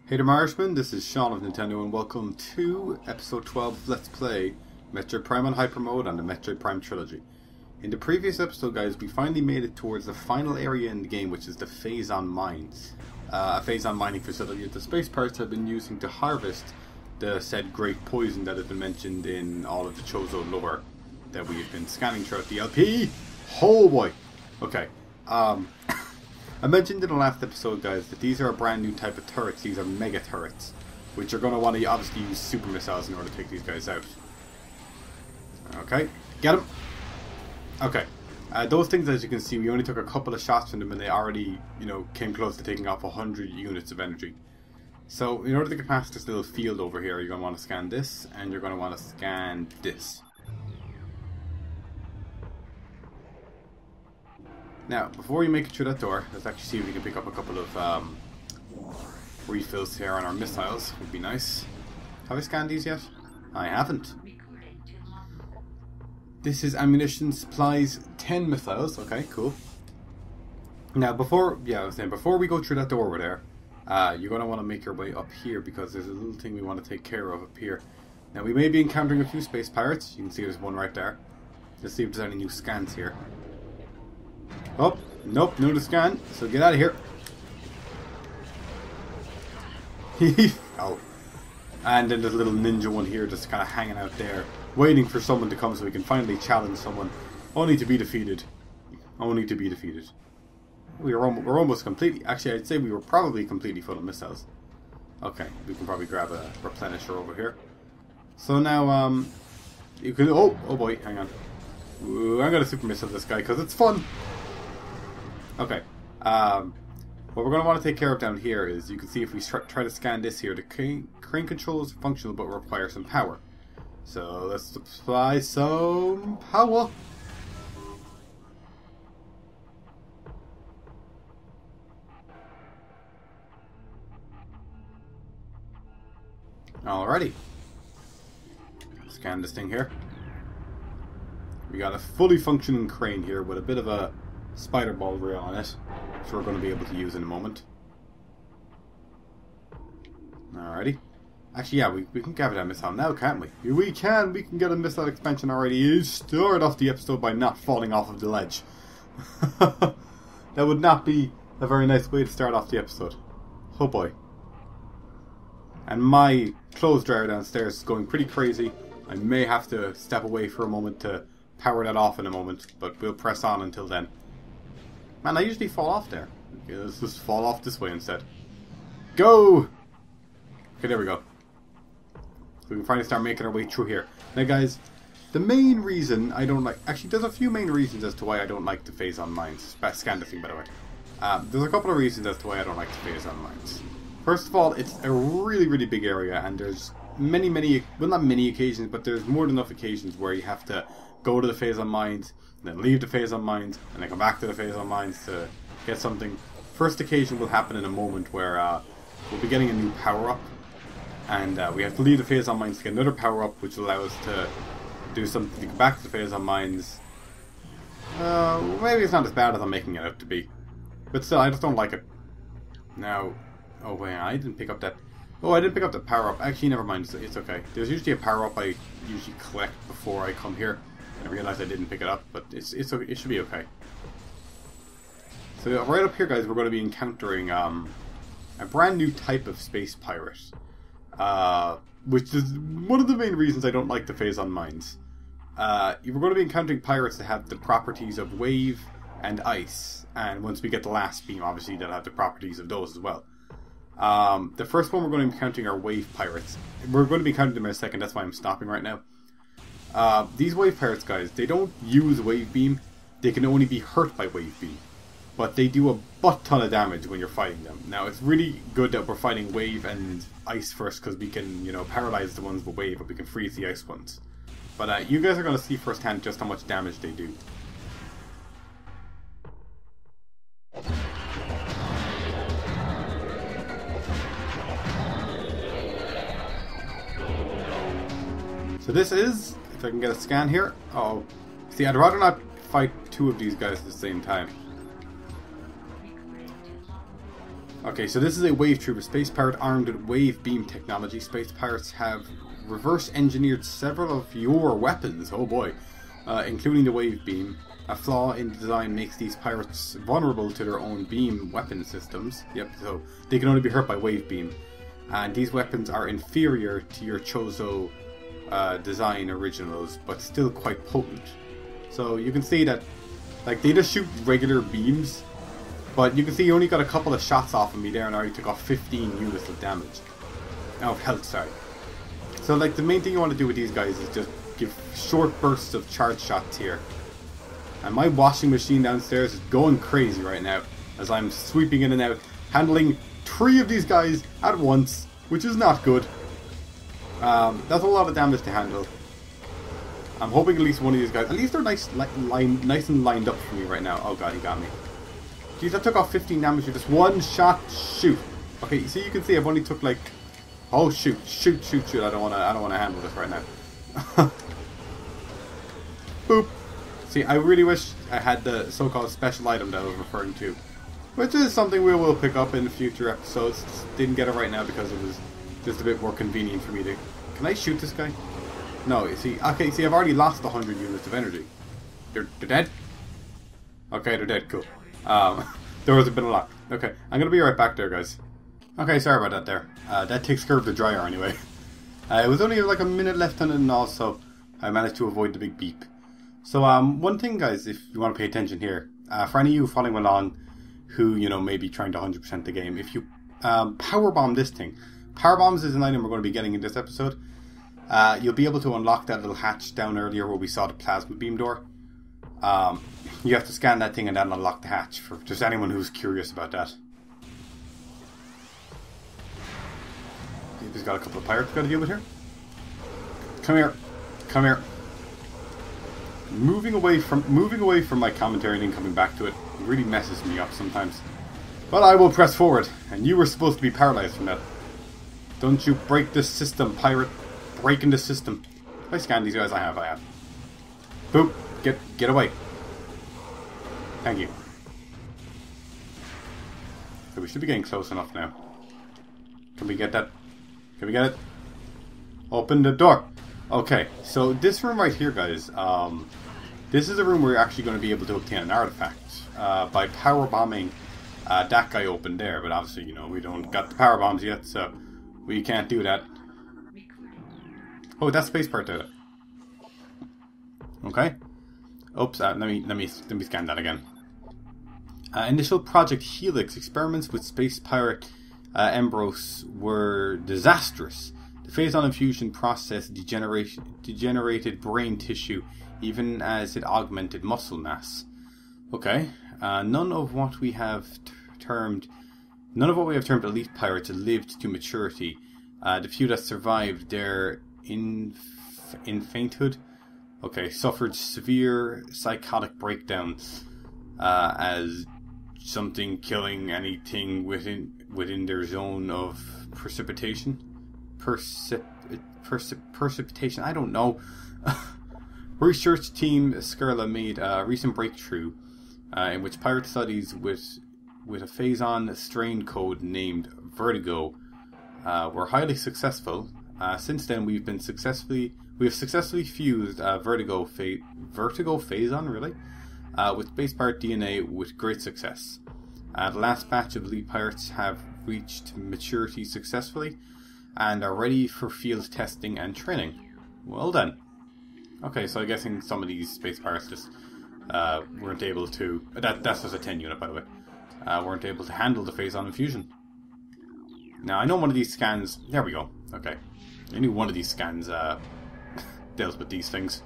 Hey there Marshmen, this is Sean of Nintendo and welcome to episode 12 of Let's Play Metroid Prime on Hypermode and the Metroid Prime trilogy. In the previous episode guys, we finally made it towards the final area in the game, which is the Phazon Mines. A Phazon mining facility that the space pirates have been using to harvest the said great poison that has been mentioned in all of the Chozo lore that we've been scanning throughout the LP. Oh boy! Okay, I mentioned in the last episode, guys, that these are a brand new type of turrets. These are mega turrets, which are going to want to obviously use super missiles in order to take these guys out. Okay, get them. Okay, those things, as you can see, we only took a couple of shots from them and they already, came close to taking off 100 units of energy. So, in order to get past this little field over here, you're going to want to scan this, and you're going to want to scan this. Now, before we make it through that door, let's actually see if we can pick up a couple of refills here on our missiles. Would be nice. Have I scanned these yet? I haven't. This is ammunition, supplies, 10 missiles. Okay, cool. Now, before we go through that door over there, you're going to want to make your way up here because there's a little thing we want to take care of up here. Now, we may be encountering a few space pirates. You can see there's one right there. Let's see if there's any new scans here. Oh, nope, no to scan, so get out of here. Oh. And then there's a little ninja one here just kind of hanging out there, waiting for someone to come so we can finally challenge someone, only to be defeated. Only to be defeated. We're almost completely, actually I'd say we were probably completely full of missiles. Okay, we can probably grab a replenisher over here. So now, you can, oh boy, hang on. Ooh, I'm gonna super missile this guy because it's fun. Okay, what we're going to want to take care of down here is, you can see if we try to scan this here, the crane controls are functional but require some power. So let's supply some power. Alrighty. Scan this thing here. We got a fully functioning crane here with a bit of a spider ball rail on it, which we're going to be able to use in a moment. Alrighty. Actually, yeah, we can get a missile now, can't we? We can get a missile expansion already. You start off the episode by not falling off of the ledge. That would not be a very nice way to start off the episode. Oh boy. And my clothes dryer downstairs is going pretty crazy. I may have to step away for a moment to power that off in a moment, but we'll press on until then. Man, I usually fall off there. Okay, let's just fall off this way instead. Go! Okay, there we go. So we can finally start making our way through here. Now guys, the main reason I don't like... Actually, there's a few main reasons as to why I don't like the Phazon Mines. Scan this thing, by the way. There's a couple of reasons as to why I don't like the Phazon Mines. First of all, it's a really, really big area, and there's many, well, not many occasions, but there's more than enough occasions where you have to go to the Phazon Mines, then leave the Phazon Mines, and then come back to the Phazon Mines to get something. First occasion will happen in a moment where we'll be getting a new power-up, and we have to leave the Phazon Mines to get another power-up, which will allow us to do something to go back to the Phazon Mines. Maybe it's not as bad as I'm making it out to be, but still, I just don't like it. Now, oh wait, I didn't pick up that. Oh, I didn't pick up the power-up. Actually, never mind, it's okay. There's usually a power-up I usually collect before I come here. I realized I didn't pick it up, but it should be okay. So right up here, guys, we're going to be encountering a brand new type of space pirate, which is one of the main reasons I don't like the Phazon Mines. We're going to be encountering pirates that have the properties of wave and ice, and once we get the last beam, obviously they'll have the properties of those as well. The first one we're going to be encountering are wave pirates. We're going to be encountering them in a second, that's why I'm stopping right now. These wave pirates, guys, they don't use wave beam. They can only be hurt by wave beam. But they do a butt ton of damage when you're fighting them. Now, it's really good that we're fighting wave and ice first, because we can, paralyze the ones with wave, but we can freeze the ice ones. But you guys are going to see firsthand just how much damage they do. So this is, if I can get a scan here. Oh, see, I'd rather not fight two of these guys at the same time. Okay, so this is a wave trooper space pirate armed with wave beam technology. Space pirates have reverse engineered several of your weapons, oh boy, including the wave beam. A flaw in the design makes these pirates vulnerable to their own beam weapon systems. Yep, so they can only be hurt by wave beam. And these weapons are inferior to your Chozo design originals, but still quite potent. So you can see that, like, they just shoot regular beams, but you can see he only got a couple of shots off of me there and I already took off 15 units of damage. Oh, of health, sorry. So, like, the main thing you want to do with these guys is just give short bursts of charge shots here. And my washing machine downstairs is going crazy right now as I'm sweeping in and out, handling 3 of these guys at once, which is not good. That's a lot of damage to handle. I'm hoping at least one of these guys, at least they're nice and lined up for me right now. Oh god, he got me. Jeez, I took off 15 damage with just one shot. Shoot. Okay, so you can see I've only took like, oh shoot. I don't wanna handle this right now. Boop. See, I really wish I had the so-called special item that I was referring to, which is something we will pick up in future episodes. Didn't get it right now because it was just a bit more convenient for me to... Can I shoot this guy? No, you see... Okay, see, I've already lost 100 units of energy. They're dead? Okay, they're dead, cool. There was a bit of luck. Okay, I'm gonna be right back there, guys. Okay, sorry about that there. That takes care of the dryer anyway. It was only like a minute left on it and all, so I managed to avoid the big beep. So, one thing, guys, if you want to pay attention here, for any of you following along who, you know, may be trying to 100% the game, if you powerbomb this thing, power bombs is an item we're going to be getting in this episode. You'll be able to unlock that little hatch down earlier where we saw the plasma beam door. You have to scan that thing and then unlock the hatch for just anyone who's curious about that. He's got a couple of pirates we've got to deal with here. Come here. Come here. Moving away from my commentary and then coming back to it really messes me up sometimes. But I will press forward, and you were supposed to be paralyzed from that. Don't you break the system, pirate. Breaking the system. If I scan these guys, I have. Boop. Get away. Thank you. So we should be getting close enough now. Can we get that? Can we get it? Open the door. Okay, so this room right here, guys, this is a room where you're actually going to be able to obtain an artifact by power bombing that guy open there. But obviously, you know, we don't got the power bombs yet, so we can't do that. Oh, that's space part there. Okay. Oops. Let me scan that again. Initial Project Helix experiments with space pirate Embros were disastrous. The Phazon infusion process degenerated brain tissue, even as it augmented muscle mass. Okay. None of what we have termed elite pirates lived to maturity. The few that survived their infantehood, suffered severe psychotic breakdowns, as something killing anything within their zone of precipitation. Precipitation, I don't know. Research team Scarla made a recent breakthrough in which pirate studies with a Phazon strain code named Vertigo were highly successful. Since then, we have successfully fused Vertigo Phazon, really, with space pirate DNA with great success. The last batch of elite pirates have reached maturity successfully and are ready for field testing and training. Well then. Okay, so I'm guessing some of these space pirates just weren't able to... That's just a 10 unit, by the way. Weren't able to handle the Phazon infusion. Now, I know one of these scans... There we go. Okay. I knew one of these scans deals with these things.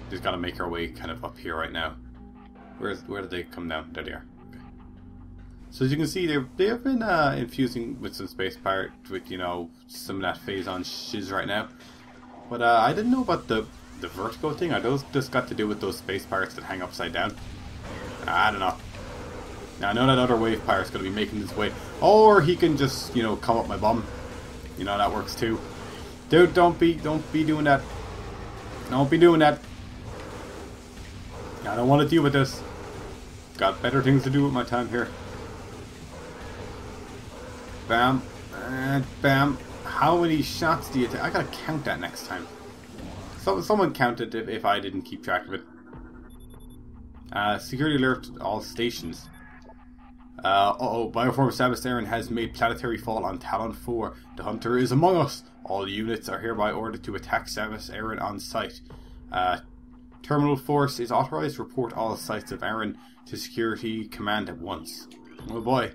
Just gotta make our way kind of up here right now. Where did they come down? There they are. Okay. So as you can see, they have been infusing with some space pirate with, you know, some of that Phazon shiz right now. But I didn't know about the vertigo thing. Are those just got to do with those space pirates that hang upside down? I don't know. Now I know that other wave pirate's gonna be making his way, or he can just, you know, come up my bum. You know, that works too. Dude, don't be doing that. Don't be doing that. I don't want to deal with this. Got better things to do with my time here. Bam. And bam. How many shots do you take? I gotta count that next time. Someone count it if I didn't keep track of it. Security alert to all stations. Bioform Samus Aran has made planetary fall on Talon 4. The Hunter is among us. All units are hereby ordered to attack Samus Aran on site. Terminal Force is authorized to report all sites of Aran to Security Command at once. Oh boy.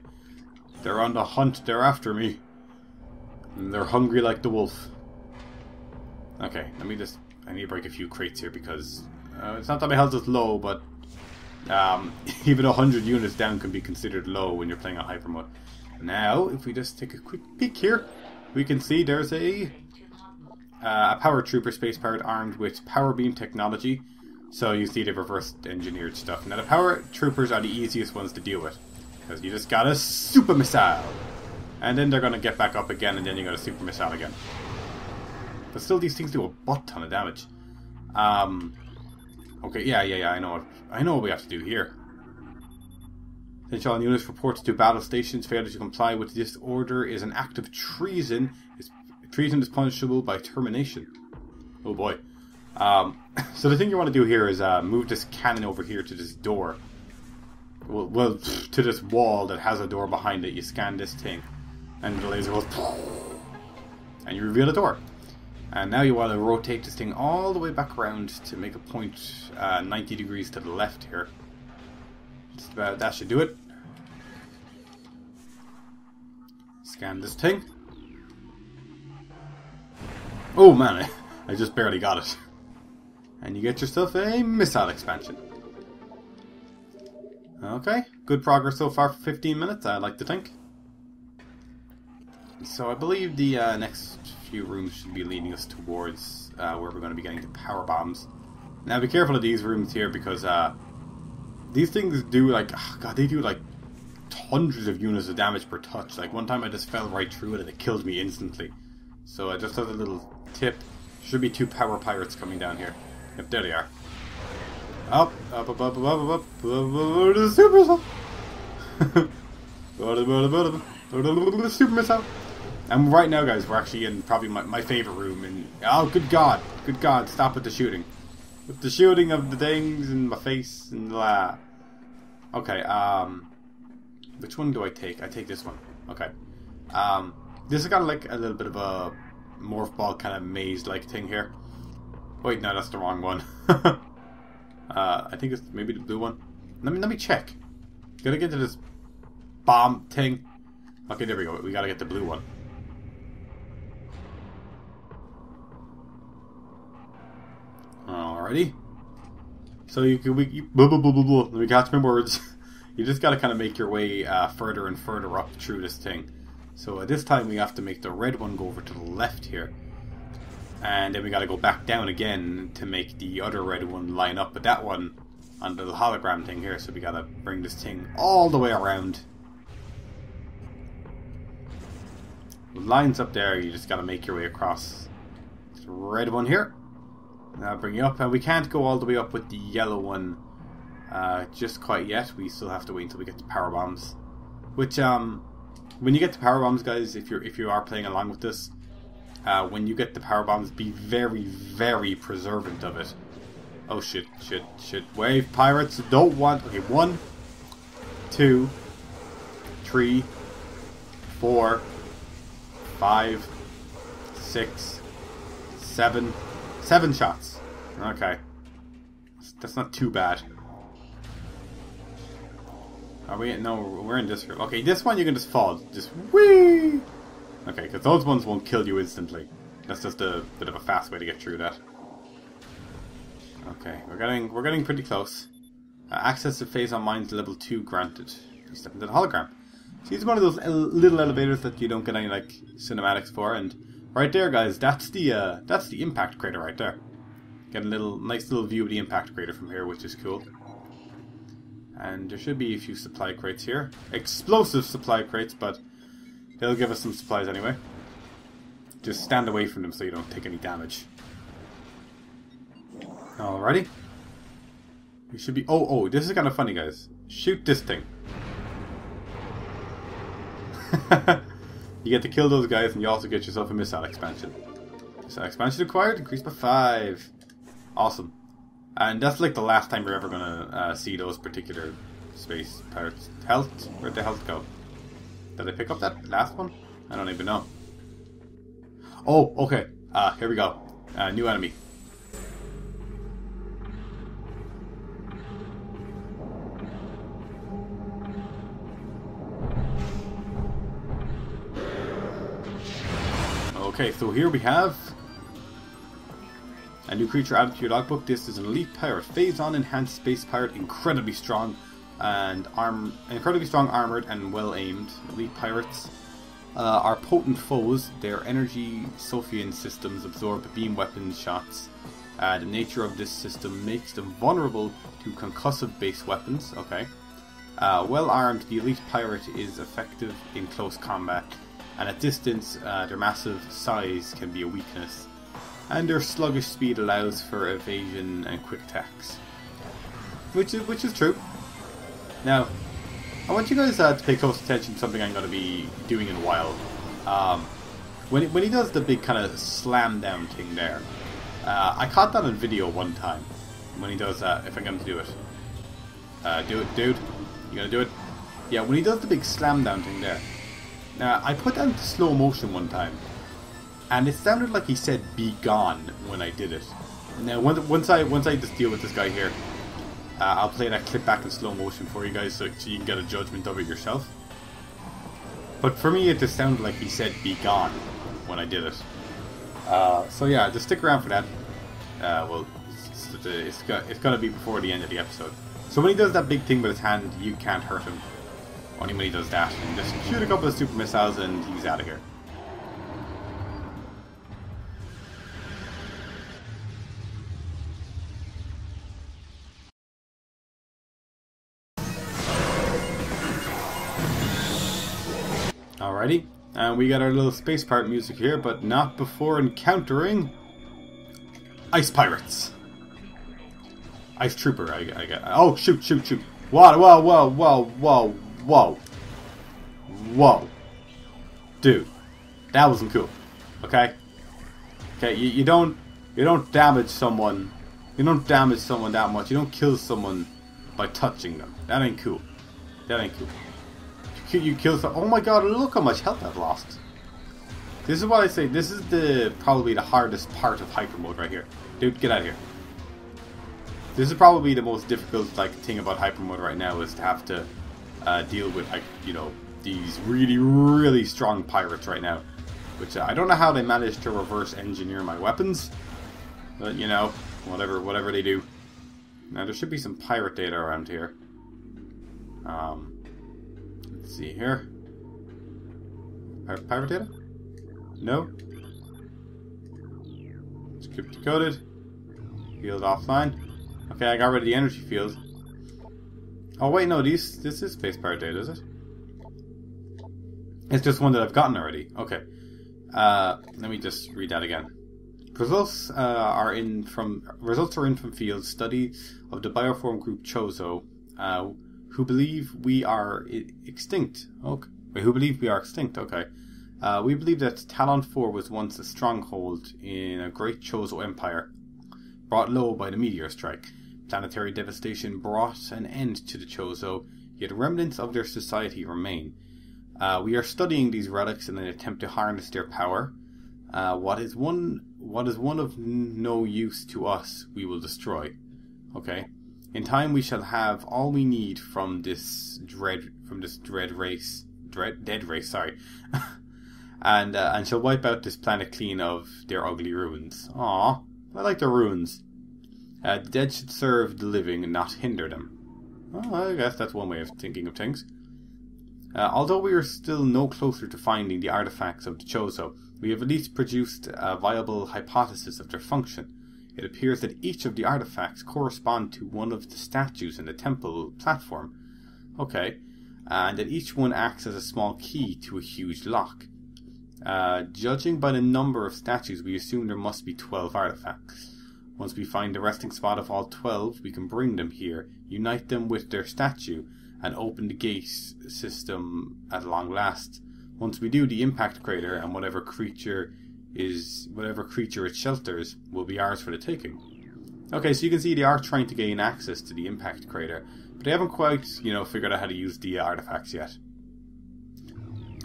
They're on the hunt. They're after me. And they're hungry like the wolf. Okay, I need to break a few crates here because it's not that my health is low, but even 100 units down can be considered low when you're playing on Hypermode. Now, if we just take a quick peek here, we can see there's a power trooper space-powered armed with power beam technology. So you see they've reverse engineered stuff. Now the power troopers are the easiest ones to deal with, because you just got a super missile. And then they're going to get back up again, and then you got a super missile again. But still, these things do a butt ton of damage. Okay, yeah, I know what we have to do here. Essential units reports to battle stations. Failure to comply with this order is an act of treason. Treason is punishable by termination. Oh boy. So the thing you want to do here is move this cannon over here to this door. Well, to this wall that has a door behind it. You scan this thing, and the laser goes, and you reveal a door. And now you want to rotate this thing all the way back around to make a point 90 degrees to the left here. Just about that should do it. Scan this thing. Oh man, I just barely got it. And you get yourself a missile expansion. Okay, good progress so far for 15 minutes, I'd like to think. So I believe the next few rooms should be leading us towards where we're going to be getting the power bombs. Now be careful of these rooms here because these things do like, oh god, they do like hundreds of units of damage per touch. Like one time I just fell right through it and it killed me instantly. So just as a little tip, should be 2 power pirates coming down here. Yep, there they are. Up, the super missile. Super missile. And right now, guys, we're actually in probably my favorite room. And oh, good God, stop with the shooting. With the shooting of the things in my face and blah. Okay, which one do I take? I take this one. Okay. This is kind of like a little bit of a morph ball kind of maze-like thing here. Wait, no, that's the wrong one. I think it's maybe the blue one. Let me check. Gotta get to this bomb thing. Okay, there we go. We gotta get the blue one. Alrighty. So let me catch my words. You just gotta kind of make your way further and further up through this thing. So this time we have to make the red one go over to the left here. And then we gotta go back down again to make the other red one line up with that one under the hologram thing here. So we gotta bring this thing all the way around. Lines up there, you just gotta make your way across. The red one here. Now bring you up, and we can't go all the way up with the yellow one just quite yet. We still have to wait until we get to power bombs. Which when you get to power bombs, guys, if you are playing along with this, when you get the power bombs, be very, very preservant of it. Oh shit! Wave pirates don't want. Okay, 1, 2, 3, 4, 5, 6, 7. 7 shots. Okay. That's not too bad. Are we? No, we're in this room. Okay, this one you can just fall. Just whee! Okay, because those ones won't kill you instantly. That's just a bit of a fast way to get through that. Okay, we're getting pretty close. Access to Phazon Mines level 2 granted. You step into the hologram. So it's one of those little elevators that you don't get any like cinematics for, and right there, guys, that's the impact crater right there. Get a nice little view of the impact crater from here, which is cool. And there should be a few supply crates here. Explosive supply crates, but they'll give us some supplies anyway. Just stand away from them so you don't take any damage. Alrighty. We should be... Oh, this is kind of funny, guys. Shoot this thing. You get to kill those guys, and you also get yourself a missile expansion. Missile expansion acquired, increased by 5. Awesome. And that's like the last time you're ever gonna see those particular space pirates. Health? Where'd the health go? Did I pick up that last one? I don't even know. Oh, okay. Here we go. New enemy. Okay, so here we have a new creature added to your logbook. This is an elite pirate, Phazon enhanced space pirate, incredibly strong and armored and well aimed. Elite pirates are potent foes. Their energy Sophian systems absorb beam weapon shots. The nature of this system makes them vulnerable to concussive base weapons. Okay. Well armed, the elite pirate is effective in close combat, and at distance their massive size can be a weakness, and their sluggish speed allows for evasion and quick attacks, which is true. Now, I want you guys to pay close attention to something I'm going to be doing in a while. When he does the big kind of slam down thing there, I caught that on video one time. When he does that, if I'm going to do it, do it, dude. You gonna do it? Yeah, when he does the big slam down thing there. Now, I put that into slow motion one time, and it sounded like he said "be gone" when I did it. Now, once I just deal with this guy here, I'll play that clip back in slow motion for you guys, so you can get a judgment of it yourself. But for me, it just sounded like he said "be gone" when I did it. So yeah, just stick around for that. Well, it's gonna be before the end of the episode. So when he does that big thing with his hand, you can't hurt him. Only when he does that. And just shoot a couple of super missiles and he's out of here. Alrighty, and we got our little space pirate music here, but not before encountering ice pirates. Ice trooper, I got. Oh, shoot! Whoa! Dude, that wasn't cool. Okay, you don't damage someone. You don't damage someone that much. You don't kill someone by touching them. That ain't cool. You kill some. Oh my god! Look how much health I've lost. This is what I say. This is probably the hardest part of Hypermode right here. Dude, get out of here. This is probably the most difficult thing about Hypermode right now, is to have to deal with these really strong pirates right now, which I don't know how they managed to reverse engineer my weapons, but whatever they do. Now there should be some pirate data around here. Let's see here. Pirate data? No. Script decoded. Field offline. Okay, I got rid of the energy field. Oh wait, no, this is space pirate data, is it? It's just one that I've gotten already. Okay. Let me just read that again. Results are in from field study of the bioform group Chozo, who believe we are extinct. Okay. Wait, who believe we are extinct? Okay. We believe that Talon 4 was once a stronghold in a great Chozo empire, brought low by the meteor strike. Planetary devastation brought an end to the Chozo, yet remnants of their society remain. We are studying these relics in an attempt to harness their power. What is one of no use to us, we will destroy. Okay. In time, we shall have all we need from this dead race. Sorry, and shall wipe out this planet clean of their ugly ruins. Aw, I like their ruins. The dead should serve the living and not hinder them. Well, I guess that's one way of thinking of things. Although we are still no closer to finding the artifacts of the Chozo, we have at least produced a viable hypothesis of their function. It appears that each of the artifacts correspond to one of the statues in the temple platform. Okay. And that each one acts as a small key to a huge lock. Judging by the number of statues, we assume there must be 12 artifacts. Once we find the resting spot of all 12, we can bring them here, unite them with their statue, and open the gate system at long last. Once we do, the impact crater and whatever creature it shelters will be ours for the taking. Okay, so you can see they are trying to gain access to the impact crater, but they haven't quite, figured out how to use the artifacts yet.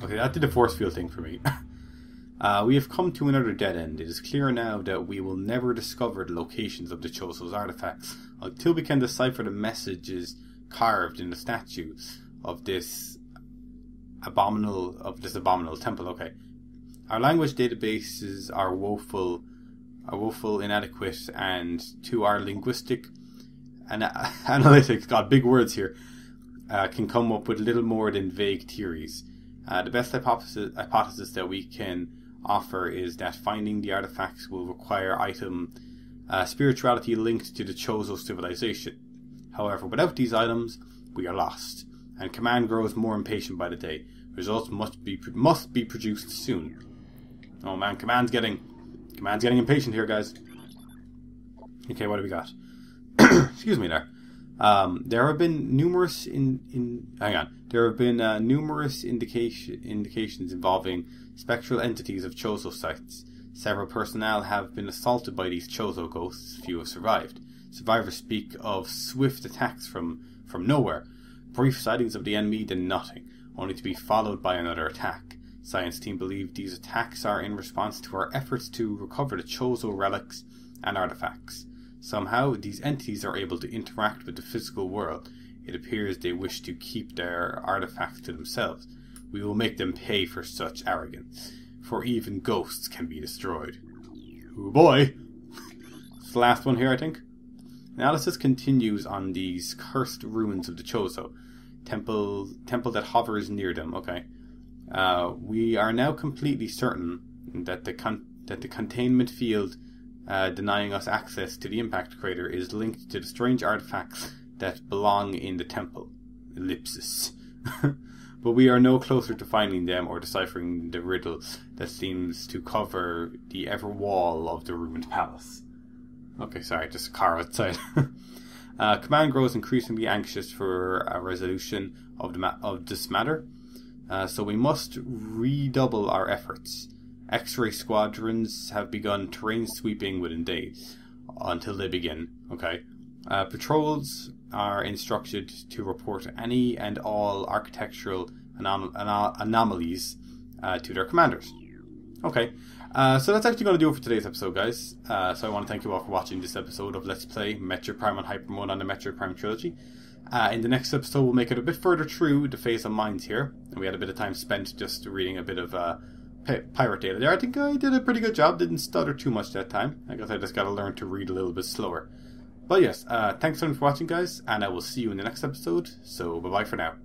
Okay, that did the force field thing for me. We have come to another dead end. It is clear now that we will never discover the locations of the Choso's artifacts until we can decipher the messages carved in the statue of this abominable temple. Okay, our language databases are woeful, inadequate, and to our linguistic analytics, got big words here, can come up with little more than vague theories. The best hypothesis that we can offer is that finding the artifacts will require item spirituality linked to the Chozo civilization. However, without these items, we are lost, and Command grows more impatient by the day. Results must be produced soon. Oh man, Command's getting impatient here, guys. Okay, what do we got? Excuse me there. There have been numerous indications involving spectral entities of Chozo sites. Several personnel have been assaulted by these Chozo ghosts. Few have survived. Survivors speak of swift attacks from nowhere. Brief sightings of the enemy, then nothing, only to be followed by another attack. Science team believe these attacks are in response to our efforts to recover the Chozo relics and artifacts. Somehow, these entities are able to interact with the physical world. It appears they wish to keep their artifacts to themselves. We will make them pay for such arrogance, for even ghosts can be destroyed. Oh boy! It's the last one here, I think. Analysis continues on these cursed ruins of the Chozo. Temple that hovers near them. Okay. We are now completely certain that the containment field denying us access to the impact crater is linked to the strange artifacts that belong in the temple. Ellipsis. But we are no closer to finding them or deciphering the riddle that seems to cover the ever wall of the ruined palace. Okay, sorry, just a car outside. Command grows increasingly anxious for a resolution of this matter, so we must redouble our efforts. X-ray squadrons have begun terrain sweeping within days, until they begin. Okay, patrols are instructed to report any and all architectural anomalies to their commanders. Okay, so that's actually going to do it for today's episode, guys. So I want to thank you all for watching this episode of Let's Play Metroid Prime on Hypermode on the Metroid Prime trilogy. In the next episode, we'll make it a bit further through the Phazon Mines here. And we had a bit of time spent just reading a bit of pirate data there. I think I did a pretty good job. Didn't stutter too much that time. I guess I just got to learn to read a little bit slower. But yes, thanks so much for watching, guys. And I will see you in the next episode. So bye-bye for now.